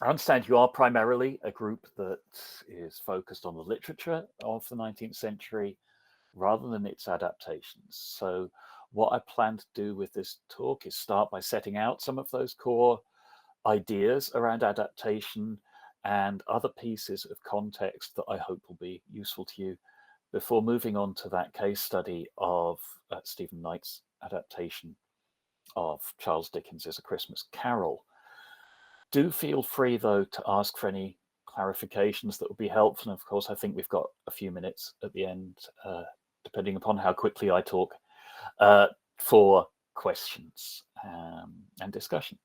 I understand you are primarily a group that is focused on the literature of the 19th century rather than its adaptations. So, what I plan to do with this talk is start by setting out some of those core ideas around adaptation and other pieces of context that I hope will be useful to you before moving on to that case study of Stephen Knight's adaptation of Charles Dickens' A Christmas Carol. Do feel free, though, to ask for any clarifications that would be helpful. And of course, I think we've got a few minutes at the end, depending upon how quickly I talk, for questions and discussion.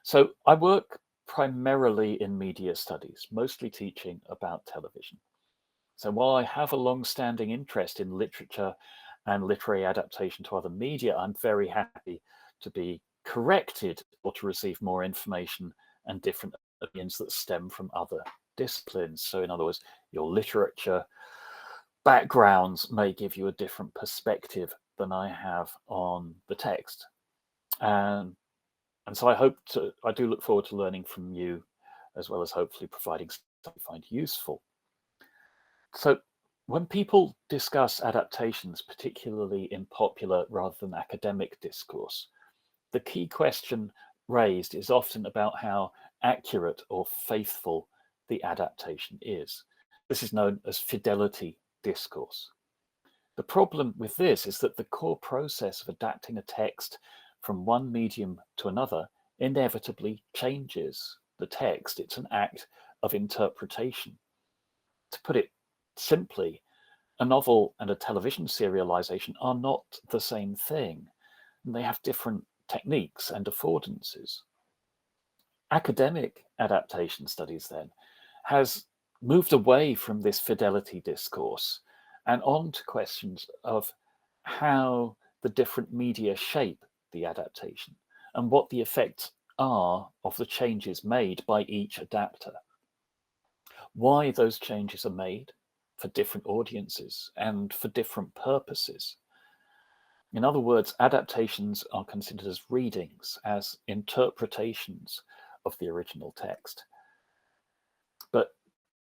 So I work primarily in media studies, mostly teaching about television. So while I have a long-standing interest in literature and literary adaptation to other media, I'm very happy to be corrected or to receive more information and different opinions that stem from other disciplines. So in other words, your literature backgrounds may give you a different perspective than I have on the text. And so I do look forward to learning from you, as well as hopefully providing something you find useful. So when people discuss adaptations, particularly in popular rather than academic discourse, the key question raised is often about how accurate or faithful the adaptation is. This is known as fidelity discourse. The problem with this is that the core process of adapting a text from one medium to another inevitably changes the text. It's an act of interpretation. To put it simply, a novel and a television serialization are not the same thing, and they have different techniques and affordances. Academic adaptation studies, then, has moved away from this fidelity discourse and on to questions of how the different media shape the adaptation and what the effects are of the changes made by each adapter. Why those changes are made for different audiences and for different purposes. In other words, adaptations are considered as readings, as interpretations of the original text. But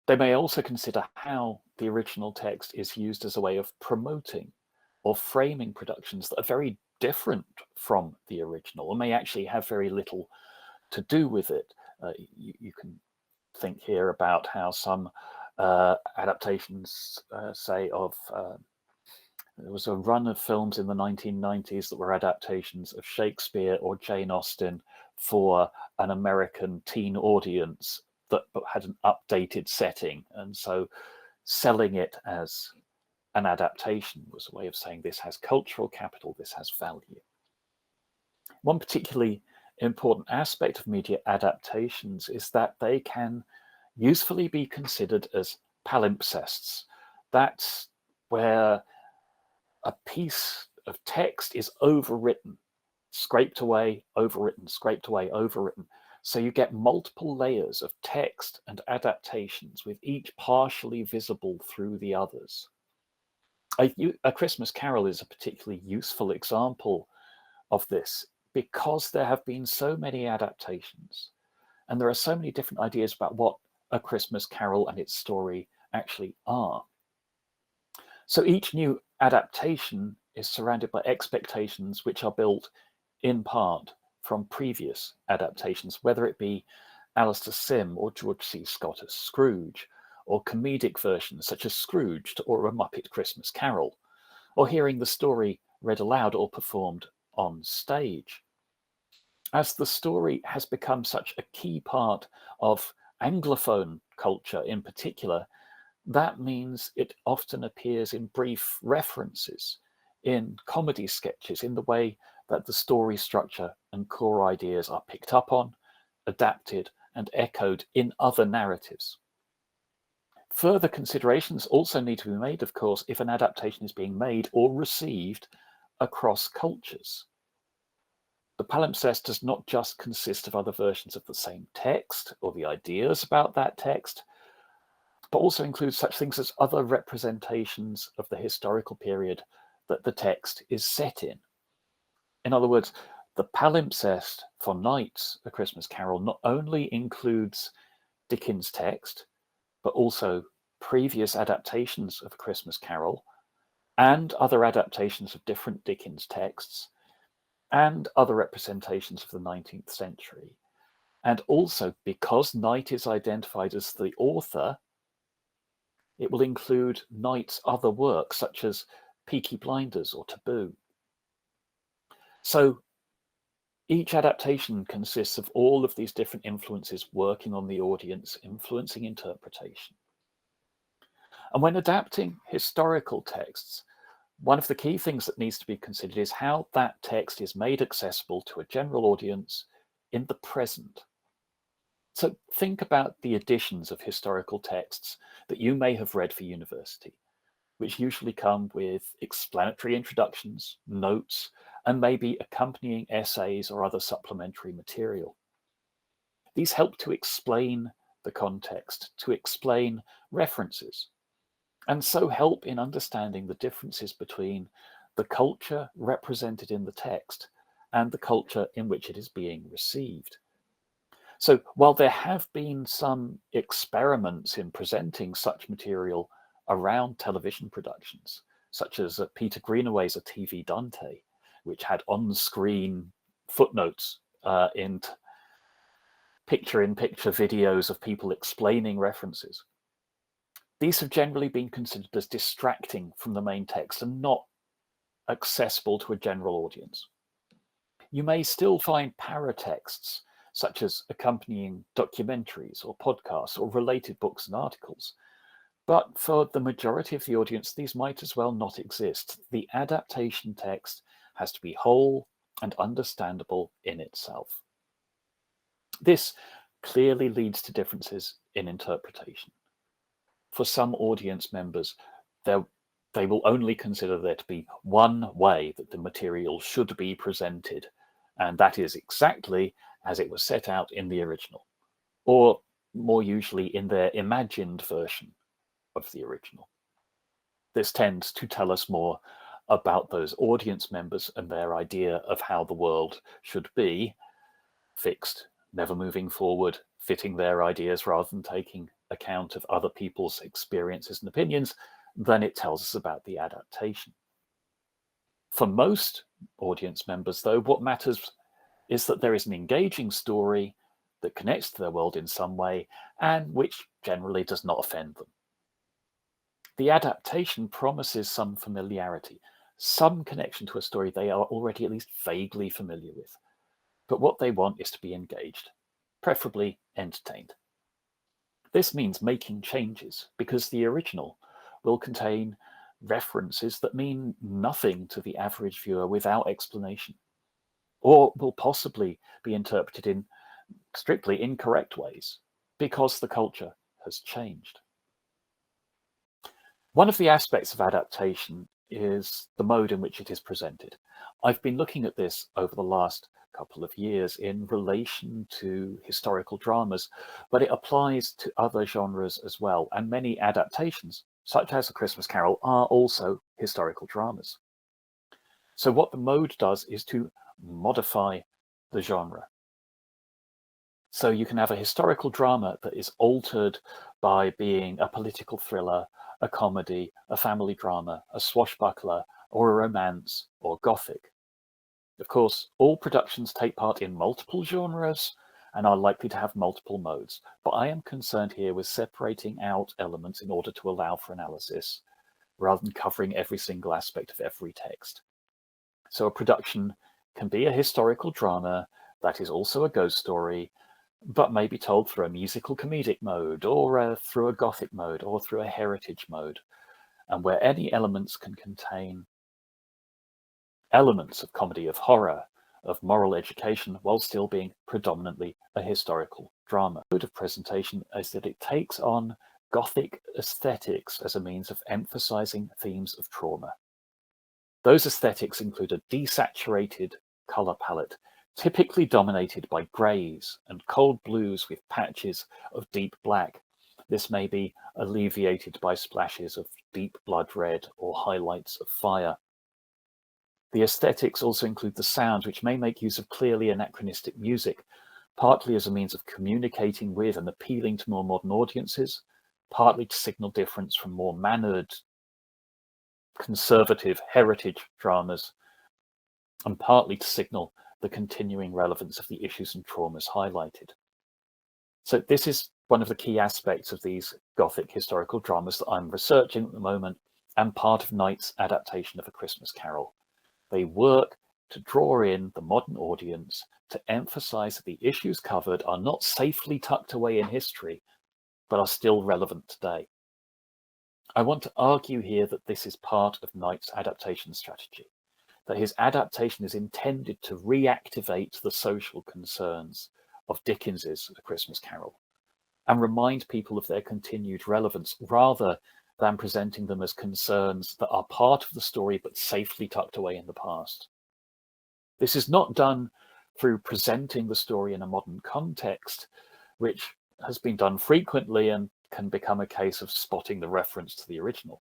they may also consider how the original text is used as a way of promoting or framing productions that are very different from the original and may actually have very little to do with it. You can think here about how some adaptations, say, of there was a run of films in the 1990s that were adaptations of Shakespeare or Jane Austen for an American teen audience that had an updated setting. And so selling it as an adaptation was a way of saying this has cultural capital, this has value. One particularly important aspect of media adaptations is that they can usefully be considered as palimpsests. That's where a piece of text is overwritten, scraped away, overwritten, scraped away, overwritten. So you get multiple layers of text and adaptations with each partially visible through the others. A Christmas Carol is a particularly useful example of this because there have been so many adaptations and there are so many different ideas about what A Christmas Carol and its story actually are. So each new adaptation is surrounded by expectations which are built in part from previous adaptations, whether it be Alistair Sim or George C. Scott as Scrooge, or comedic versions such as Scrooged or A Muppet Christmas Carol, or hearing the story read aloud or performed on stage. As the story has become such a key part of Anglophone culture in particular, that means it often appears in brief references, in comedy sketches, in the way that the story structure and core ideas are picked up on, adapted, and echoed in other narratives. Further considerations also need to be made, of course, if an adaptation is being made or received across cultures. The palimpsest does not just consist of other versions of the same text or the ideas about that text, but also includes such things as other representations of the historical period that the text is set in. In other words, The palimpsest for Night's A Christmas Carol not only includes Dickens' text, but also previous adaptations of A Christmas Carol and other adaptations of different Dickens texts and other representations of the 19th century. And also, because Knight is identified as the author, it will include Knight's other works, such as Peaky Blinders or Taboo. So each adaptation consists of all of these different influences working on the audience, influencing interpretation. And when adapting historical texts, one of the key things that needs to be considered is how that text is made accessible to a general audience in the present. So think about the editions of historical texts that you may have read for university, which usually come with explanatory introductions, notes, and maybe accompanying essays or other supplementary material. These help to explain the context, to explain references, and so help in understanding the differences between the culture represented in the text and the culture in which it is being received. So while there have been some experiments in presenting such material around television productions, such as Peter Greenaway's A TV Dante, which had on-screen footnotes in picture-in-picture videos of people explaining references. These have generally been considered as distracting from the main text and not accessible to a general audience. You may still find paratexts, such as accompanying documentaries or podcasts or related books and articles. But for the majority of the audience, these might as well not exist. The adaptation text has to be whole and understandable in itself. This clearly leads to differences in interpretation. For some audience members, they will only consider there to be one way that the material should be presented, and that is exactly as it was set out in the original, or more usually in their imagined version of the original. This tends to tell us more about those audience members and their idea of how the world should be, fixed, never moving forward, fitting their ideas rather than taking account of other people's experiences and opinions, than it tells us about the adaptation. For most audience members, though, what matters is that there is an engaging story that connects to their world in some way and which generally does not offend them. The adaptation promises some familiarity, some connection to a story they are already at least vaguely familiar with. But what they want is to be engaged, preferably entertained. This means making changes because the original will contain references that mean nothing to the average viewer without explanation, or will possibly be interpreted in strictly incorrect ways because the culture has changed. One of the aspects of adaptation is the mode in which it is presented. I've been looking at this over the last couple of years in relation to historical dramas, but it applies to other genres as well, and many adaptations, such as A Christmas Carol, are also historical dramas. So what the mode does is to modify the genre. So you can have a historical drama that is altered by being a political thriller, a comedy, a family drama, a swashbuckler, or a romance, or gothic. Of course, all productions take part in multiple genres and are likely to have multiple modes, but I am concerned here with separating out elements in order to allow for analysis, rather than covering every single aspect of every text. So a production can be a historical drama that is also a ghost story, but may be told through a musical comedic mode, or through a gothic mode, or through a heritage mode, and where any elements can contain elements of comedy, of horror, of moral education, while still being predominantly a historical drama. The mode of presentation is that it takes on Gothic aesthetics as a means of emphasizing themes of trauma. Those aesthetics include a desaturated color palette, typically dominated by grays and cold blues with patches of deep black. This may be alleviated by splashes of deep blood red or highlights of fire. The aesthetics also include the sounds, which may make use of clearly anachronistic music, partly as a means of communicating with and appealing to more modern audiences, partly to signal difference from more mannered, conservative heritage dramas, and partly to signal the continuing relevance of the issues and traumas highlighted. So this is one of the key aspects of these Gothic historical dramas that I'm researching at the moment, and part of Knight's adaptation of A Christmas Carol. They work to draw in the modern audience, to emphasize that the issues covered are not safely tucked away in history, but are still relevant today. I want to argue here that this is part of Knight's adaptation strategy, that his adaptation is intended to reactivate the social concerns of Dickens's A Christmas Carol and remind people of their continued relevance, rather than presenting them as concerns that are part of the story but safely tucked away in the past. This is not done through presenting the story in a modern context, which has been done frequently and can become a case of spotting the reference to the original.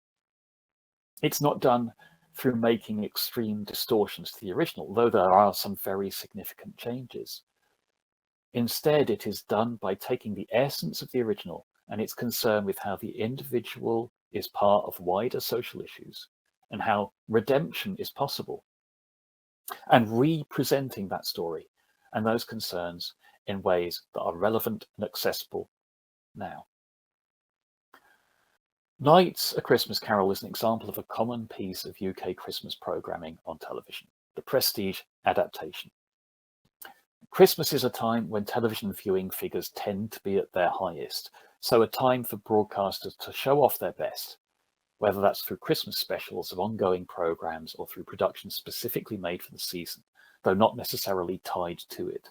It's not done through making extreme distortions to the original, though there are some very significant changes. Instead, it is done by taking the essence of the original and its concern with how the individual is part of wider social issues and how redemption is possible, and representing that story and those concerns in ways that are relevant and accessible now. Knight's A Christmas Carol is an example of a common piece of UK Christmas programming on television, the Prestige adaptation. Christmas is a time when television viewing figures tend to be at their highest, so a time for broadcasters to show off their best, whether that's through Christmas specials of ongoing programs or through productions specifically made for the season, though not necessarily tied to it.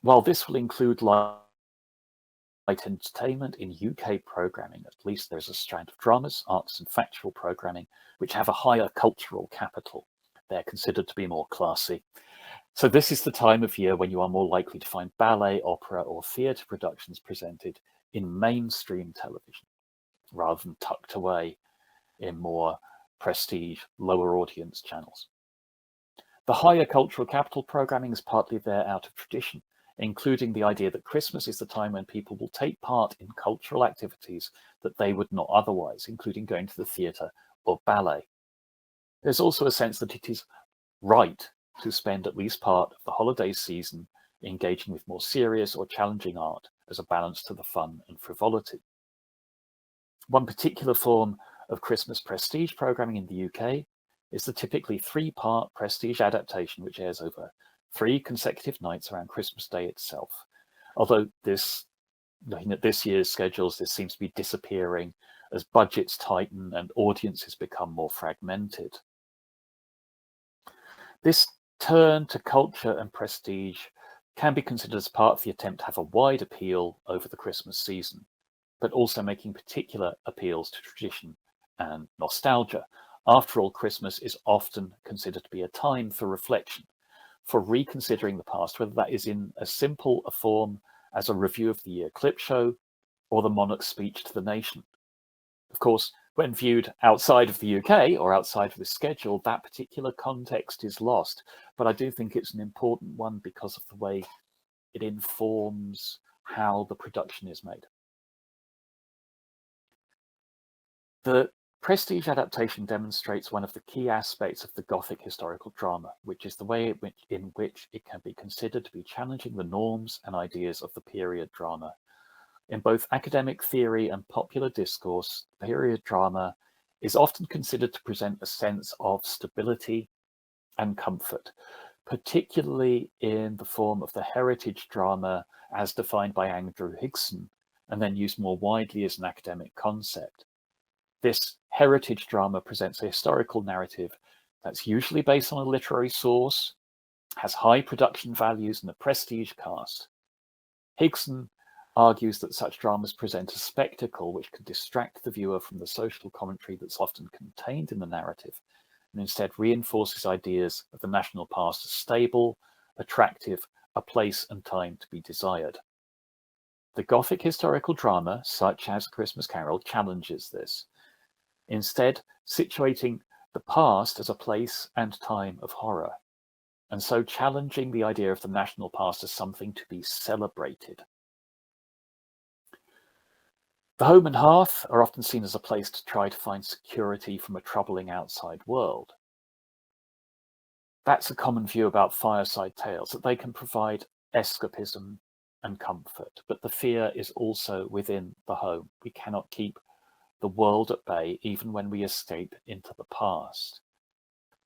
While this will include light entertainment in UK programming, at least there's a strand of dramas, arts and factual programming, which have a higher cultural capital. They're considered to be more classy. So this is the time of year when you are more likely to find ballet, opera or theatre productions presented in mainstream television, rather than tucked away in more prestige, lower audience channels. The higher cultural capital programming is partly there out of tradition, including the idea that Christmas is the time when people will take part in cultural activities that they would not otherwise, including going to the theatre or ballet. There's also a sense that it is right to spend at least part of the holiday season engaging with more serious or challenging art as a balance to the fun and frivolity. One particular form of Christmas prestige programming in the UK is the typically 3-part prestige adaptation, which airs over 3 consecutive nights around Christmas Day itself. Although looking at this year's schedules, this seems to be disappearing as budgets tighten and audiences become more fragmented. This turn to culture and prestige can be considered as part of the attempt to have a wide appeal over the Christmas season, but also making particular appeals to tradition and nostalgia. After all, Christmas is often considered to be a time for reflection, for reconsidering the past, whether that is in as simple a form as a review of the year clip show or the monarch's speech to the nation. Of course, when viewed outside of the UK or outside of the schedule, that particular context is lost. But I do think it's an important one because of the way it informs how the production is made. The prestige adaptation demonstrates one of the key aspects of the Gothic historical drama, which is the way in which it can be considered to be challenging the norms and ideas of the period drama. In both academic theory and popular discourse, period drama is often considered to present a sense of stability and comfort, particularly in the form of the heritage drama as defined by Andrew Higson, and then used more widely as an academic concept. This heritage drama presents a historical narrative that's usually based on a literary source, has high production values and a prestige cast. Higson argues that such dramas present a spectacle which can distract the viewer from the social commentary that's often contained in the narrative, and instead reinforces ideas of the national past as stable, attractive, a place and time to be desired. The Gothic historical drama, such as A Christmas Carol, challenges this, instead situating the past as a place and time of horror, and so challenging the idea of the national past as something to be celebrated. The home and hearth are often seen as a place to try to find security from a troubling outside world. That's a common view about fireside tales, that they can provide escapism and comfort, but the fear is also within the home. We cannot keep the world at bay even when we escape into the past.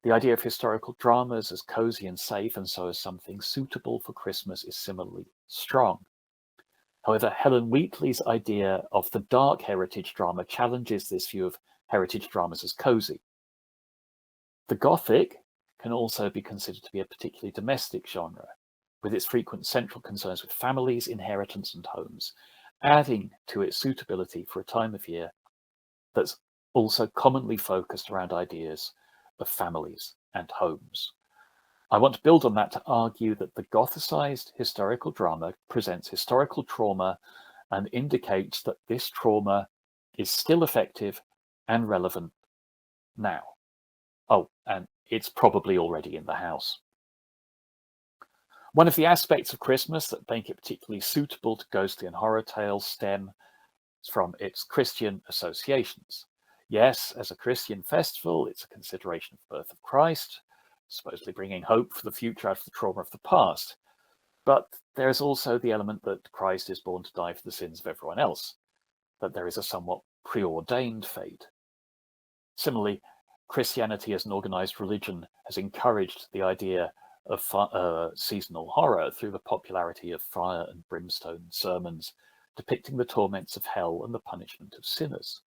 The idea of historical dramas as cozy and safe, and so as something suitable for Christmas, is similarly strong. However, Helen Wheatley's idea of the dark heritage drama challenges this view of heritage dramas as cozy. The Gothic can also be considered to be a particularly domestic genre, with its frequent central concerns with families, inheritance, and homes, adding to its suitability for a time of year that's also commonly focused around ideas of families and homes. I want to build on that to argue that the Gothicized historical drama presents historical trauma and indicates that this trauma is still effective and relevant now. Oh, and it's probably already in the house. One of the aspects of Christmas that make it particularly suitable to ghostly and horror tales stems from its Christian associations. Yes, as a Christian festival, it's a consideration of the birth of Christ, supposedly bringing hope for the future out of the trauma of the past. But there is also the element that Christ is born to die for the sins of everyone else, that there is a somewhat preordained fate. Similarly, Christianity as an organized religion has encouraged the idea of seasonal horror through the popularity of fire and brimstone sermons depicting the torments of hell and the punishment of sinners.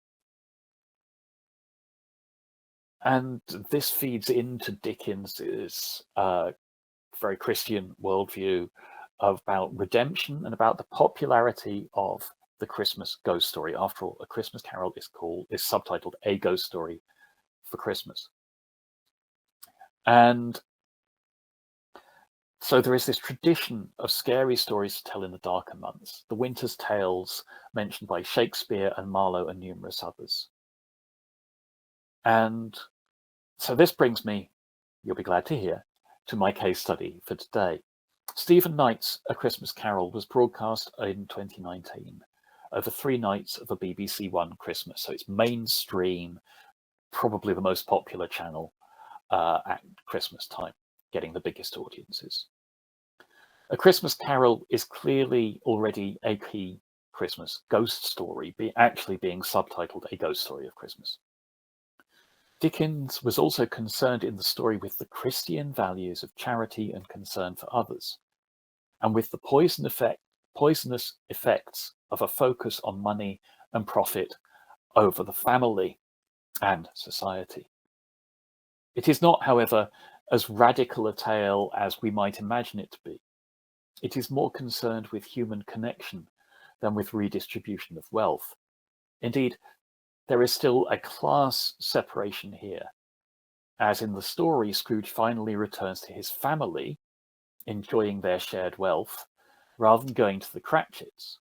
And this feeds into Dickens's very Christian worldview about redemption and about the popularity of the Christmas ghost story. After all, A Christmas Carol is subtitled A Ghost Story for Christmas. And so there is this tradition of scary stories to tell in the darker months, the winter's tales mentioned by Shakespeare and Marlowe and numerous others. And so this brings me, you'll be glad to hear, to my case study for today. Stephen Knight's A Christmas Carol was broadcast in 2019 over 3 nights of a BBC One Christmas. So it's mainstream, probably the most popular channel at Christmas time, getting the biggest audiences. A Christmas Carol is clearly already a key Christmas ghost story, actually being subtitled A Ghost Story of Christmas. Dickens was also concerned in the story with the Christian values of charity and concern for others, and with the poisonous effects of a focus on money and profit over the family and society. It is not, however, as radical a tale as we might imagine it to be. It is more concerned with human connection than with redistribution of wealth. Indeed, there is still a class separation here, as in the story, Scrooge finally returns to his family, enjoying their shared wealth, rather than going to the Cratchits,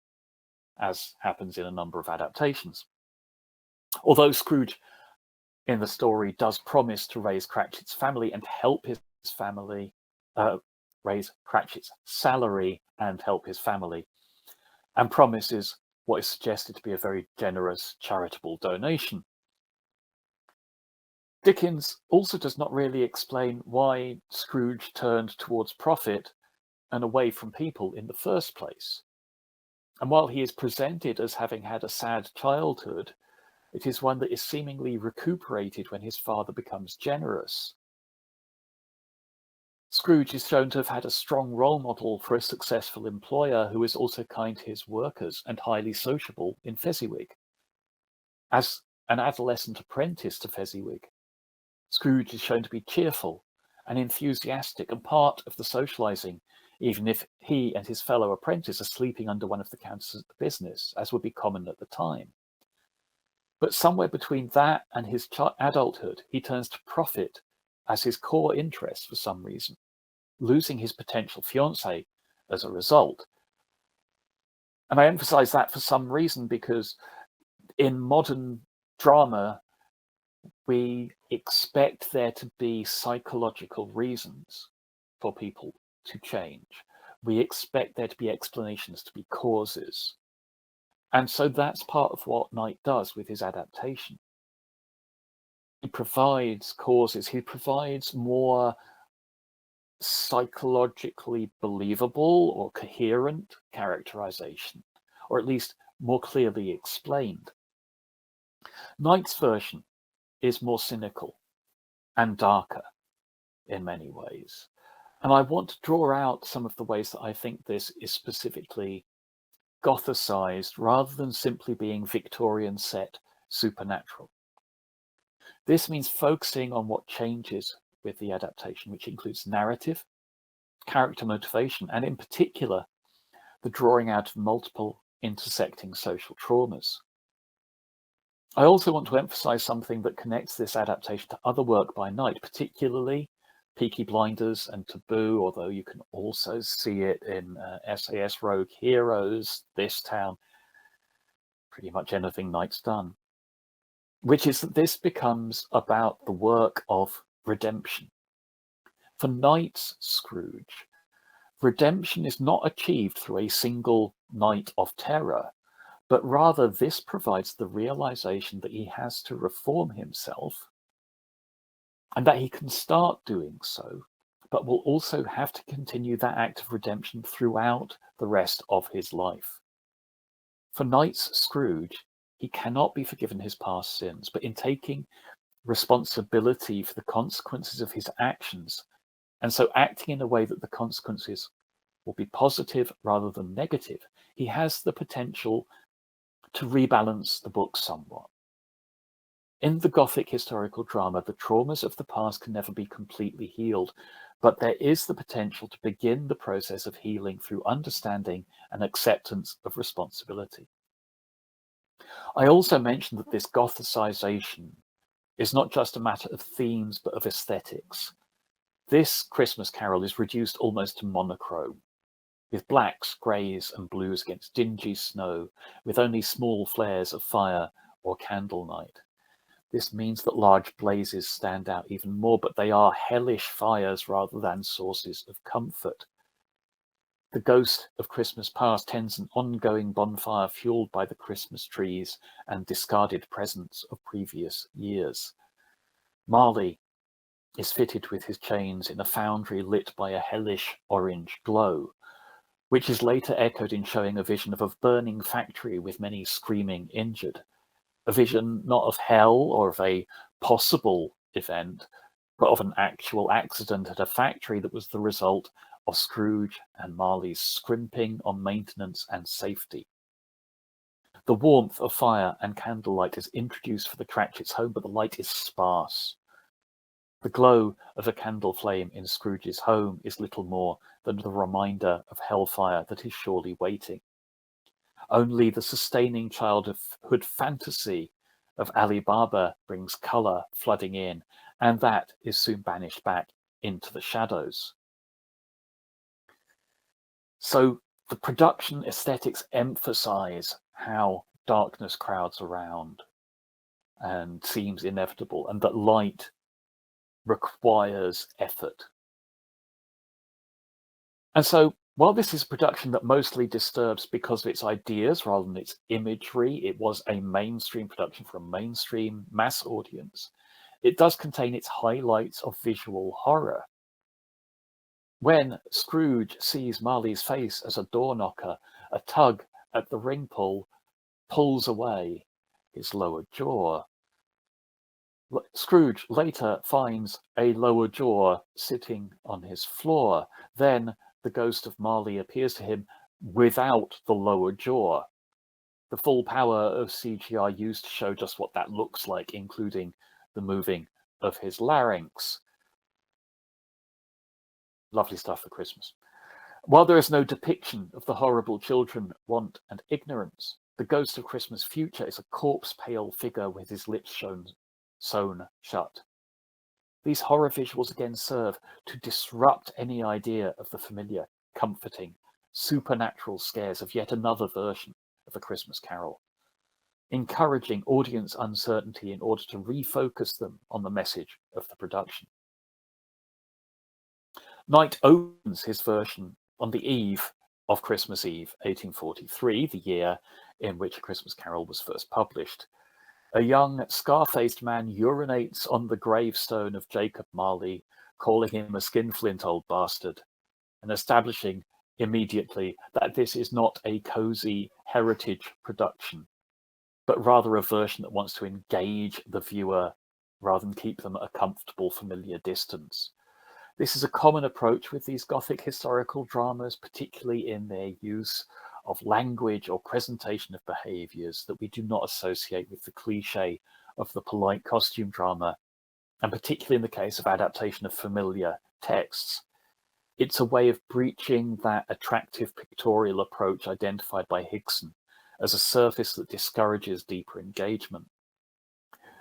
as happens in a number of adaptations. Although Scrooge in the story does promise to raise Cratchit's family and help his family, raise Cratchit's salary and help his family, and promises what is suggested to be a very generous charitable donation. Dickens also does not really explain why Scrooge turned towards profit and away from people in the first place. And while he is presented as having had a sad childhood, it is one that is seemingly recuperated when his father becomes generous. Scrooge is shown to have had a strong role model for a successful employer who is also kind to his workers and highly sociable in Fezziwig. As an adolescent apprentice to Fezziwig, Scrooge is shown to be cheerful and enthusiastic and part of the socializing, even if he and his fellow apprentice are sleeping under one of the counters at the business, as would be common at the time. But somewhere between that and his adulthood, he turns to profit as his core interest for some reason, losing his potential fiancée as a result. And I emphasize that for some reason because in modern drama, we expect there to be psychological reasons for people to change. We expect there to be explanations, to be causes. And so that's part of what Knight does with his adaptation. He provides causes, he provides more psychologically believable or coherent characterization, or at least more clearly explained. Knight's version is more cynical and darker in many ways. And I want to draw out some of the ways that I think this is specifically Gothicized rather than simply being Victorian set supernatural. This means focusing on what changes with the adaptation, which includes narrative, character motivation, and in particular, the drawing out of multiple intersecting social traumas. I also want to emphasize something that connects this adaptation to other work by Knight, particularly Peaky Blinders and Taboo, although you can also see it in SAS Rogue Heroes, This Town, pretty much anything Knight's done, which is that this becomes about the work of redemption. For Knight's Scrooge, redemption is not achieved through a single night of terror, but rather this provides the realization that he has to reform himself and that he can start doing so, but will also have to continue that act of redemption throughout the rest of his life. For Knight's Scrooge, he cannot be forgiven his past sins, but in taking responsibility for the consequences of his actions, and so acting in a way that the consequences will be positive rather than negative, he has the potential to rebalance the book somewhat. In the Gothic historical drama, the traumas of the past can never be completely healed, but there is the potential to begin the process of healing through understanding and acceptance of responsibility. I also mentioned that this Gothicization is not just a matter of themes, but of aesthetics. This Christmas Carol is reduced almost to monochrome, with blacks, greys, and blues against dingy snow, with only small flares of fire or candlelight. This means that large blazes stand out even more, but they are hellish fires rather than sources of comfort. The ghost of Christmas past tends an ongoing bonfire fueled by the Christmas trees and discarded presents of previous years. Marley is fitted with his chains in a foundry lit by a hellish orange glow, which is later echoed in showing a vision of a burning factory with many screaming injured. A vision not of hell or of a possible event, but of an actual accident at a factory that was the result of Scrooge and Marley's scrimping on maintenance and safety. The warmth of fire and candlelight is introduced for the Cratchits' home, but the light is sparse. The glow of a candle flame in Scrooge's home is little more than the reminder of hellfire that is surely waiting. Only the sustaining childhood fantasy of Ali Baba brings colour flooding in, and that is soon banished back into the shadows. So the production aesthetics emphasize how darkness crowds around and seems inevitable, and that light requires effort. And so while this is a production that mostly disturbs because of its ideas rather than its imagery, it was a mainstream production for a mainstream mass audience, it does contain its highlights of visual horror. When Scrooge sees Marley's face as a door knocker, a tug at the ring pull pulls away his lower jaw. Scrooge later finds a lower jaw sitting on his floor. Then the ghost of Marley appears to him without the lower jaw. The full power of CGI used to show just what that looks like, including the moving of his larynx. Lovely stuff for Christmas. While there is no depiction of the horrible children, want, and ignorance, the ghost of Christmas Future is a corpse-pale figure with his lips sewn shut. These horror visuals again serve to disrupt any idea of the familiar, comforting, supernatural scares of yet another version of A Christmas Carol. encouraging audience uncertainty in order to refocus them on the message of the production. Knight opens his version on the eve of Christmas Eve, 1843, the year in which A Christmas Carol was first published. A young, scar-faced man urinates on the gravestone of Jacob Marley, calling him a skinflint old bastard, and establishing immediately that this is not a cosy heritage production, but rather a version that wants to engage the viewer rather than keep them at a comfortable, familiar distance. This is a common approach with these Gothic historical dramas, particularly in their use of language or presentation of behaviours that we do not associate with the cliche of the polite costume drama, and particularly in the case of adaptation of familiar texts. It's a way of breaching that attractive pictorial approach identified by Higson as a surface that discourages deeper engagement.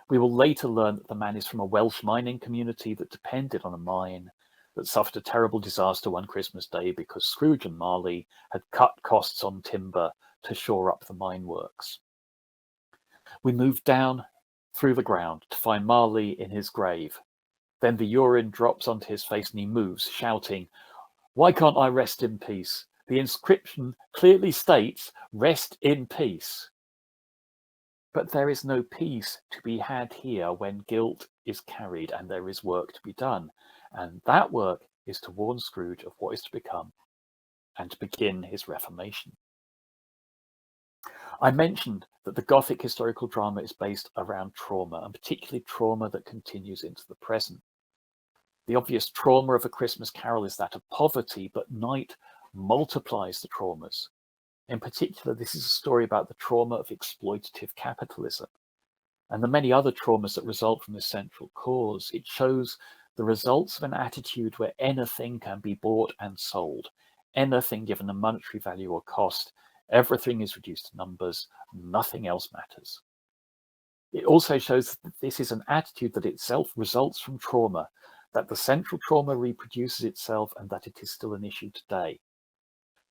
We will later learn that the man is from a Welsh mining community that depended on a mine that suffered a terrible disaster one Christmas Day because Scrooge and Marley had cut costs on timber to shore up the mine works. We move down through the ground to find Marley in his grave. Then the urine drops onto his face and he moves, shouting, "Why can't I rest in peace? The inscription clearly states, 'Rest in peace.'" But there is no peace to be had here when guilt is carried and there is work to be done. And that work is to warn Scrooge of what is to become and to begin his reformation. I mentioned that the Gothic historical drama is based around trauma, and particularly trauma that continues into the present. The obvious trauma of A Christmas Carol is that of poverty, but Knight multiplies the traumas. In particular, this is a story about the trauma of exploitative capitalism and the many other traumas that result from this central cause. It shows the results of an attitude where anything can be bought and sold, anything given a monetary value or cost, everything is reduced to numbers, nothing else matters. It also shows that this is an attitude that itself results from trauma, that the central trauma reproduces itself and that it is still an issue today.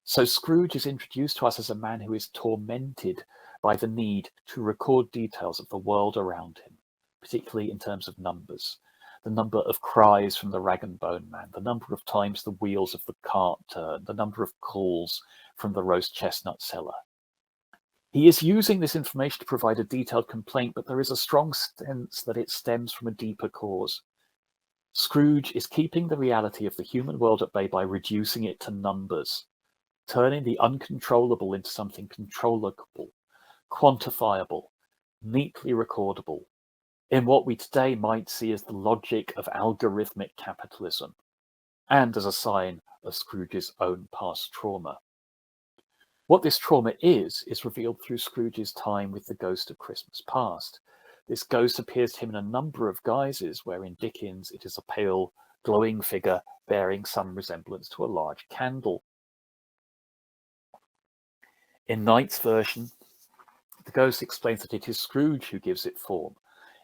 So Scrooge is introduced to us as a man who is tormented by the need to record details of the world around him, particularly in terms of numbers. The number of cries from the rag and bone man, the number of times the wheels of the cart turn, the number of calls from the roast chestnut seller. He is using this information to provide a detailed complaint, but there is a strong sense that it stems from a deeper cause. Scrooge is keeping the reality of the human world at bay by reducing it to numbers, turning the uncontrollable into something controllable, quantifiable, neatly recordable, in what we today might see as the logic of algorithmic capitalism, and as a sign of Scrooge's own past trauma. What this trauma is revealed through Scrooge's time with the ghost of Christmas past. This ghost appears to him in a number of guises, where in Dickens it is a pale, glowing figure bearing some resemblance to a large candle. In Knight's version, the ghost explains that it is Scrooge who gives it form,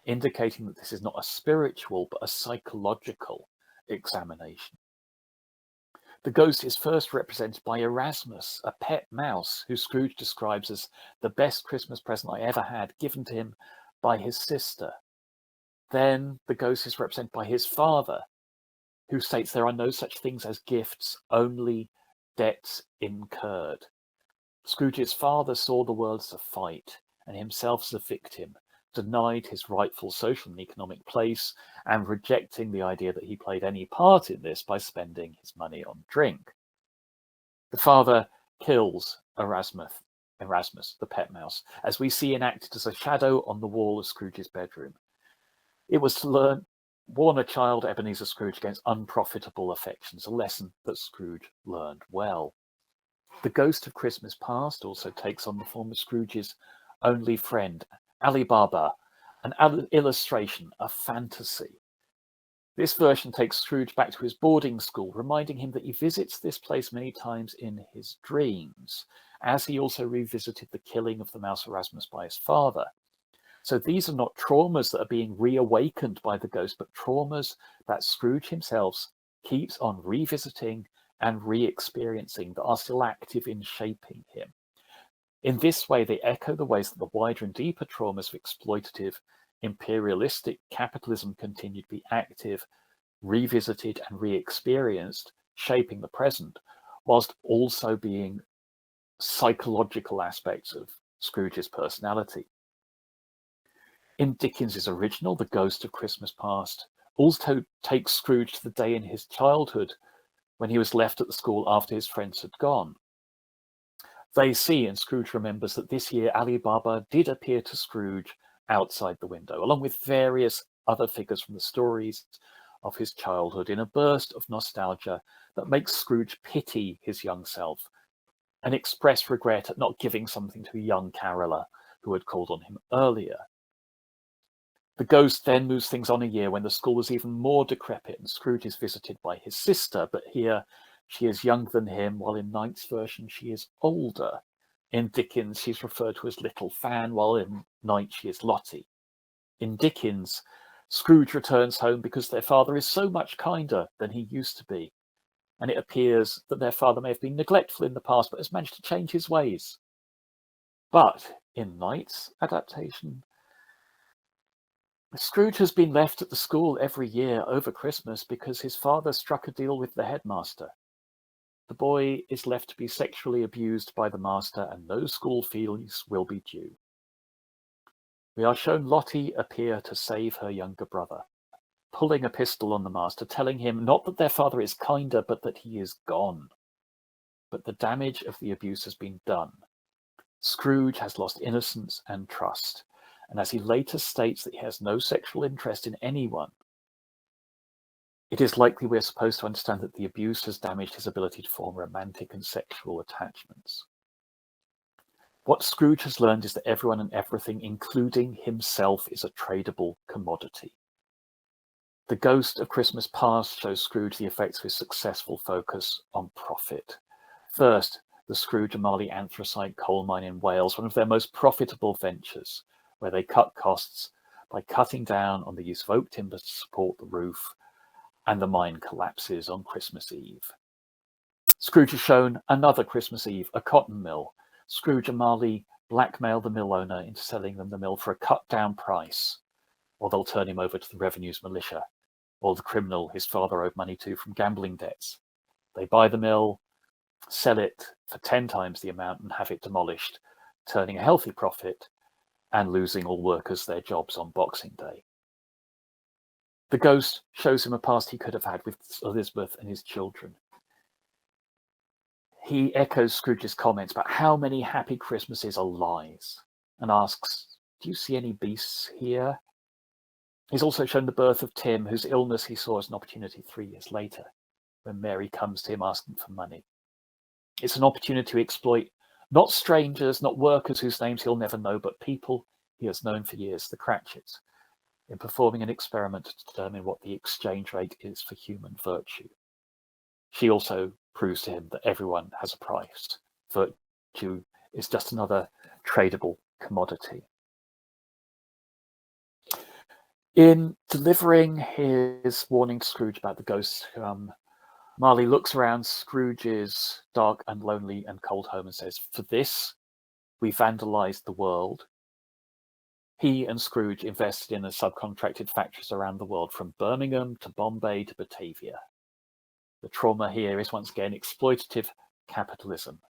indicating that this is not a spiritual but a psychological examination. The ghost is first represented by Erasmus, a pet mouse who Scrooge describes as the best Christmas present I ever had, given to him by his sister. Then the ghost is represented by his father, who states there are no such things as gifts, only debts incurred. Scrooge's father saw the world as a fight and himself as a victim, denied his rightful social and economic place, and rejecting the idea that he played any part in this by spending his money on drink. The father kills Erasmus, the pet mouse, as we see enacted as a shadow on the wall of Scrooge's bedroom. It was to warn a child, Ebenezer Scrooge, against unprofitable affections, a lesson that Scrooge learned well. The ghost of Christmas past also takes on the form of Scrooge's only friend, Ali Baba, an illustration, a fantasy. This version takes Scrooge back to his boarding school, reminding him that he visits this place many times in his dreams, as he also revisited the killing of the mouse Erasmus by his father. So these are not traumas that are being reawakened by the ghost, but traumas that Scrooge himself keeps on revisiting and re-experiencing, that are still active in shaping him. In this way, they echo the ways that the wider and deeper traumas of exploitative, imperialistic capitalism continue to be active, revisited and re-experienced, shaping the present, whilst also being psychological aspects of Scrooge's personality. In Dickens's original, The Ghost of Christmas Past also takes Scrooge to the day in his childhood when he was left at the school after his friends had gone. They see, and Scrooge remembers, that this year Ali Baba did appear to Scrooge outside the window, along with various other figures from the stories of his childhood, in a burst of nostalgia that makes Scrooge pity his young self and express regret at not giving something to a young caroller who had called on him earlier. The ghost then moves things on a year when the school is even more decrepit and Scrooge is visited by his sister, but here she is younger than him, while in Knight's version she is older. In Dickens, she's referred to as Little Fan, while in Knight she is Lottie. In Dickens, Scrooge returns home because their father is so much kinder than he used to be, and it appears that their father may have been neglectful in the past but has managed to change his ways. But in Knight's adaptation, Scrooge has been left at the school every year over Christmas because his father struck a deal with the headmaster. The boy is left to be sexually abused by the master, and no school fees will be due. We are shown Lottie appear to save her younger brother, pulling a pistol on the master, telling him not that their father is kinder, but that he is gone. But the damage of the abuse has been done. Scrooge has lost innocence and trust, and as he later states that he has no sexual interest in anyone, it is likely we're supposed to understand that the abuse has damaged his ability to form romantic and sexual attachments. What Scrooge has learned is that everyone and everything, including himself, is a tradable commodity. The Ghost of Christmas Past shows Scrooge the effects of his successful focus on profit. First, the Scrooge and Marley anthracite coal mine in Wales, one of their most profitable ventures, where they cut costs by cutting down on the use of oak timber to support the roof, and the mine collapses on Christmas Eve. Scrooge is shown another Christmas Eve, a cotton mill. Scrooge and Marley blackmail the mill owner into selling them the mill for a cut-down price, or they'll turn him over to the revenue's militia, or the criminal his father owed money to from gambling debts. They buy the mill, sell it for 10 times the amount, and have it demolished, turning a healthy profit and losing all workers their jobs on Boxing Day. The ghost shows him a past he could have had with Elizabeth and his children. He echoes Scrooge's comments about how many happy Christmases are lies and asks, "Do you see any beasts here?" He's also shown the birth of Tim, whose illness he saw as an opportunity 3 years later, when Mary comes to him asking for money. It's an opportunity to exploit not strangers, not workers whose names he'll never know, but people he has known for years, the Cratchits, in performing an experiment to determine what the exchange rate is for human virtue. She also proves to him that everyone has a price. Virtue is just another tradable commodity. In delivering his warning to Scrooge about the ghosts, Marley looks around Scrooge's dark and lonely and cold home and says, "For this, we vandalized the world." He and Scrooge invested in the subcontracted factories around the world, from Birmingham to Bombay to Batavia. The trauma here is once again exploitative capitalism.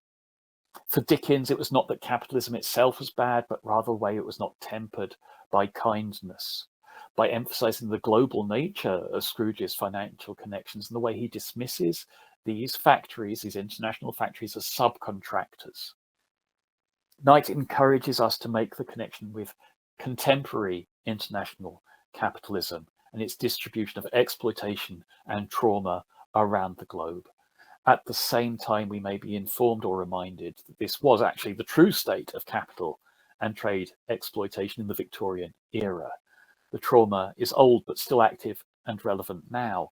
For Dickens, it was not that capitalism itself was bad, but rather the way it was not tempered by kindness, by emphasizing the global nature of Scrooge's financial connections and the way he dismisses these factories, these international factories, as subcontractors. Knight encourages us to make the connection with contemporary international capitalism and its distribution of exploitation and trauma around the globe. At the same time, we may be informed or reminded that this was actually the true state of capital and trade exploitation in the Victorian era. The trauma is old but still active and relevant now.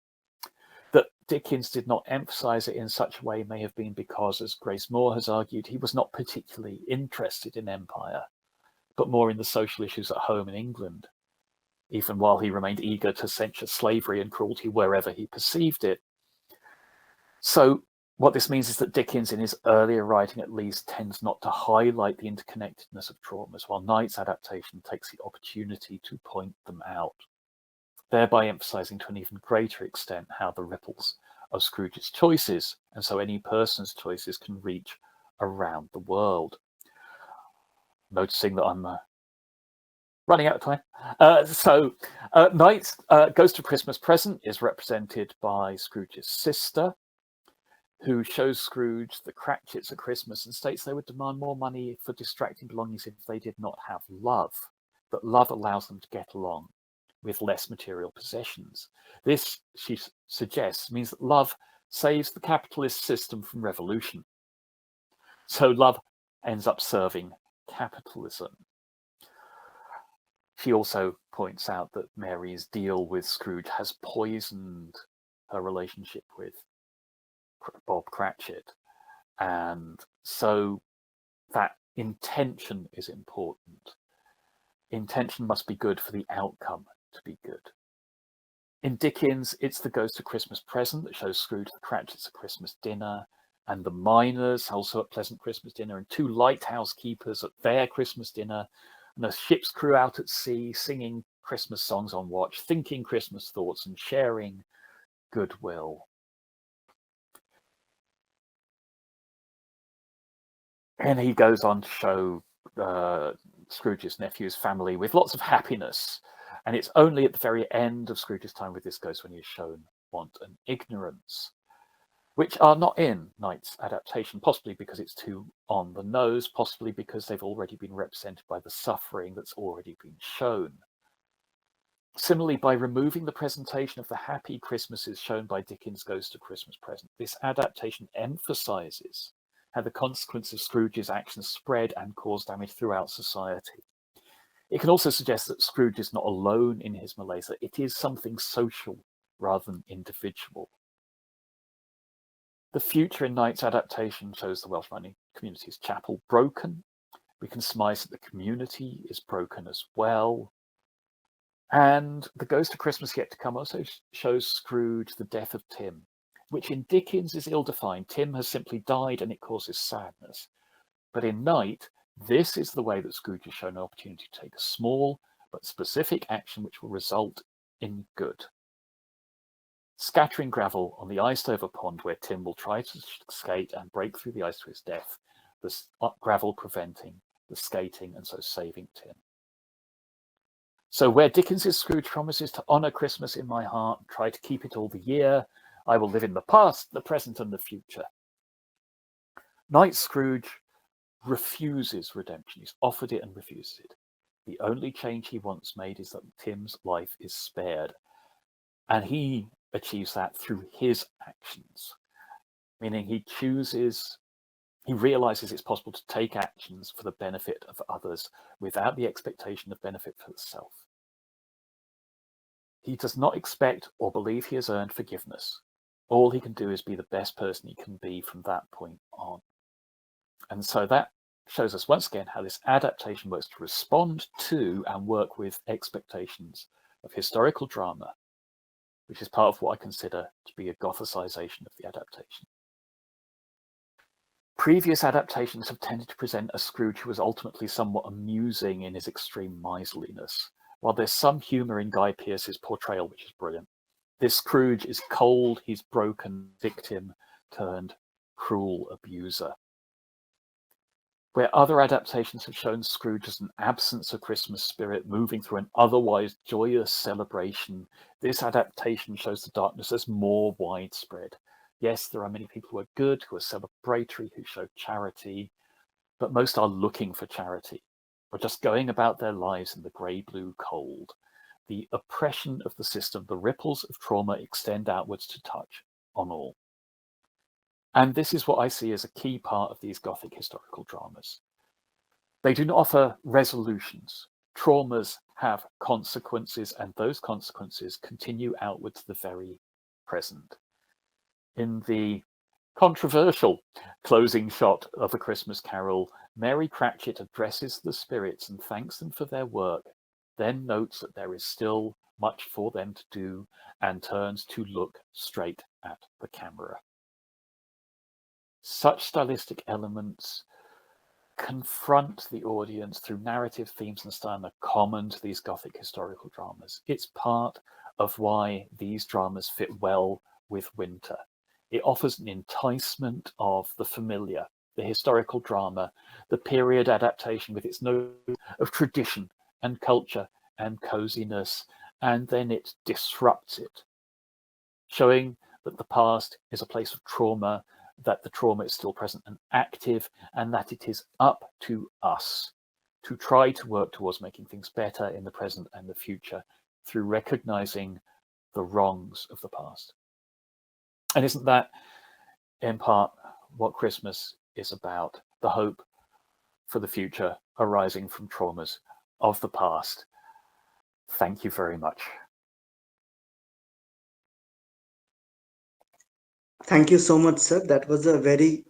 That Dickens did not emphasize it in such a way may have been because, as Grace Moore has argued, he was not particularly interested in empire, but more in the social issues at home in England, even while he remained eager to censure slavery and cruelty wherever he perceived it. So What this means is that Dickens, in his earlier writing at least, tends not to highlight the interconnectedness of traumas, while Knight's adaptation takes the opportunity to point them out, thereby emphasizing to an even greater extent how the ripples of Scrooge's choices, and so any person's choices, can reach around the world. Noticing that I'm running out of time. Knight's Ghost of Christmas Present is represented by Scrooge's sister, who shows Scrooge the Cratchits at Christmas and states they would demand more money for distracting belongings if they did not have love, that love allows them to get along with less material possessions. This, she suggests, means that love saves the capitalist system from revolution. So love ends up serving capitalism. She also points out that Mary's deal with Scrooge has poisoned her relationship with Bob Cratchit. And so that intention is important. Intention must be good for the outcome to be good. In Dickens, it's the Ghost of Christmas Present that shows Scrooge the Cratchits at Christmas dinner, and the miners also at pleasant Christmas dinner, and two lighthouse keepers at their Christmas dinner, and a ship's crew out at sea singing Christmas songs on watch, thinking Christmas thoughts and sharing goodwill. And he goes on to show Scrooge's nephew's family with lots of happiness. And it's only at the very end of Scrooge's time with this ghost when he is shown want and ignorance, which are not in Knight's adaptation, possibly because it's too on the nose, possibly because they've already been represented by the suffering that's already been shown. Similarly, by removing the presentation of the happy Christmases shown by Dickens' Ghost of Christmas Present, this adaptation emphasizes how the consequences of Scrooge's actions spread and cause damage throughout society. It can also suggest that Scrooge is not alone in his malaise, that it is something social rather than individual. The future in Knight's adaptation shows the Welsh mining community's chapel broken. We can surmise that the community is broken as well. And the Ghost of Christmas Yet to Come also shows Scrooge the death of Tim, which in Dickens is ill-defined. Tim has simply died and it causes sadness. But in Night, this is the way that Scrooge is shown an opportunity to take a small but specific action which will result in good. Scattering gravel on the iced-over pond where Tim will try to skate and break through the ice to his death, the gravel preventing the skating and so saving Tim. So where Dickens' Scrooge promises to honour Christmas in my heart, try to keep it all the year, I will live in the past, the present and the future. Knight's Scrooge refuses redemption. He's offered it and refuses it. The only change he wants made is that Tim's life is spared. And he achieves that through his actions, meaning he realizes it's possible to take actions for the benefit of others without the expectation of benefit for the self. He does not expect or believe he has earned forgiveness. All he can do is be the best person he can be from that point on. And so that shows us once again how this adaptation works to respond to and work with expectations of historical drama, which is part of what I consider to be a Gothicization of the adaptation. Previous adaptations have tended to present a Scrooge who was ultimately somewhat amusing in his extreme miserliness, while there's some humour in Guy Pearce's portrayal, which is brilliant. This Scrooge is cold, he's broken, victim turned cruel abuser. Where other adaptations have shown Scrooge as an absence of Christmas spirit moving through an otherwise joyous celebration, this adaptation shows the darkness as more widespread. Yes, there are many people who are good, who are celebratory, who show charity, but most are looking for charity, or just going about their lives in the grey-blue cold. The oppression of the system, the ripples of trauma extend outwards to touch on all. And this is what I see as a key part of these Gothic historical dramas. They do not offer resolutions. Traumas have consequences, and those consequences continue outward to the very present. In the controversial closing shot of A Christmas Carol, Mary Cratchit addresses the spirits and thanks them for their work, then notes that there is still much for them to do and turns to look straight at the camera. Such stylistic elements confront the audience through narrative themes and style that are common to these Gothic historical dramas. It's part of why these dramas fit well with winter. It offers an enticement of the familiar, the historical drama, the period adaptation with its note of tradition and culture and coziness, and then it disrupts it, showing that the past is a place of trauma, that the trauma is still present and active, and that it is up to us to try to work towards making things better in the present and the future through recognizing the wrongs of the past. And isn't that, in part, what Christmas is about? The hope for the future arising from traumas of the past. Thank you very much. Thank you so much, sir. That was a very